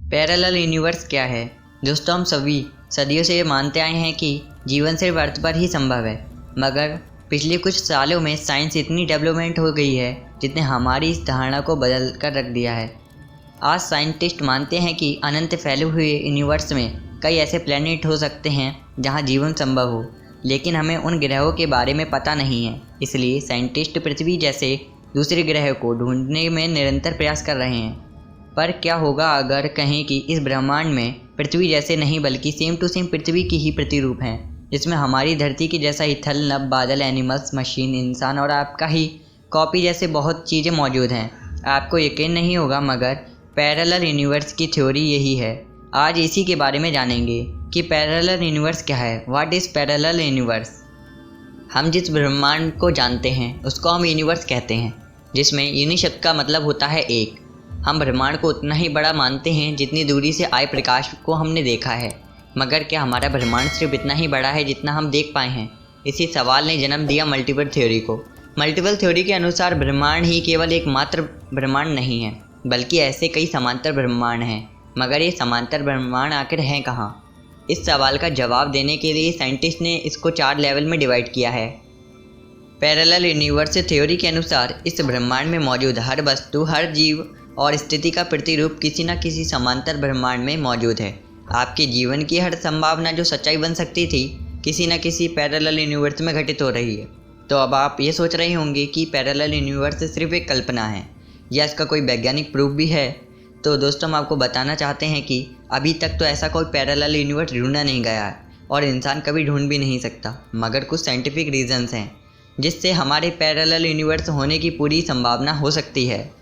Parallel universe क्या है? दोस्तों, हम सभी सदियों से ये मानते आए हैं कि जीवन सिर्फ अर्थ पर ही संभव है, मगर पिछले कुछ सालों में साइंस इतनी डेवलपमेंट हो गई है जिसने हमारी इस धारणा को बदल कर रख दिया है। आज साइंटिस्ट मानते हैं कि अनंत फैले हुए यूनिवर्स में कई ऐसे प्लैनेट हो सकते हैं जहां जीवन संभव हो, लेकिन हमें उन ग्रहों के बारे में पता नहीं है। इसलिए साइंटिस्ट पृथ्वी जैसे दूसरे ग्रह को ढूंढने में निरंतर प्रयास कर रहे हैं। पर क्या होगा अगर कहें कि इस ब्रह्मांड में पृथ्वी जैसे नहीं बल्कि सेम टू सेम पृथ्वी की ही प्रतिरूप हैं, जिसमें हमारी धरती की जैसा ही थल नभ बादल एनिमल्स मशीन इंसान और आपका ही कॉपी जैसे बहुत चीज़ें मौजूद हैं। आपको यकीन नहीं होगा, मगर पैरेलल यूनिवर्स की थ्योरी यही है। आज इसी के बारे में जानेंगे कि पैरेलल यूनिवर्स क्या है। What is parallel universe? हम जिस ब्रह्मांड को जानते हैं उसको हम यूनिवर्स कहते हैं, जिसमें यूनि शब्द का मतलब होता है एक। हम ब्रह्मांड को उतना ही बड़ा मानते हैं जितनी दूरी से आए प्रकाश को हमने देखा है, मगर क्या हमारा ब्रह्मांड सिर्फ इतना ही बड़ा है जितना हम देख पाए हैं? इसी सवाल ने जन्म दिया मल्टीपल थ्योरी को। मल्टीपल थ्योरी के अनुसार ब्रह्मांड ही केवल एक मात्र ब्रह्मांड नहीं है, बल्कि ऐसे कई समांतर ब्रह्मांड हैं। मगर ये समांतर ब्रह्मांड आखिर हैं कहाँ? इस सवाल का जवाब देने के लिए साइंटिस्ट ने इसको 4 लेवल में डिवाइड किया है। पैरेलल यूनिवर्स थ्योरी के अनुसार इस ब्रह्मांड में मौजूद हर वस्तु, हर जीव और स्थिति का प्रतिरूप किसी न किसी समांतर ब्रह्मांड में मौजूद है। आपके जीवन की हर संभावना जो सच्चाई बन सकती थी, किसी न किसी पैरेलल यूनिवर्स में घटित हो रही है। तो अब आप ये सोच रहे होंगे कि पैरेलल यूनिवर्स सिर्फ एक कल्पना है या इसका कोई वैज्ञानिक प्रूफ भी है। तो दोस्तों, हम आपको बताना चाहते हैं कि अभी तक तो ऐसा कोई पैरेलल यूनिवर्स ढूंढा नहीं गया है और इंसान कभी ढूंढ भी नहीं सकता, मगर कुछ साइंटिफिक रीजंस हैं जिससे हमारे पैरेलल यूनिवर्स होने की पूरी संभावना हो सकती है।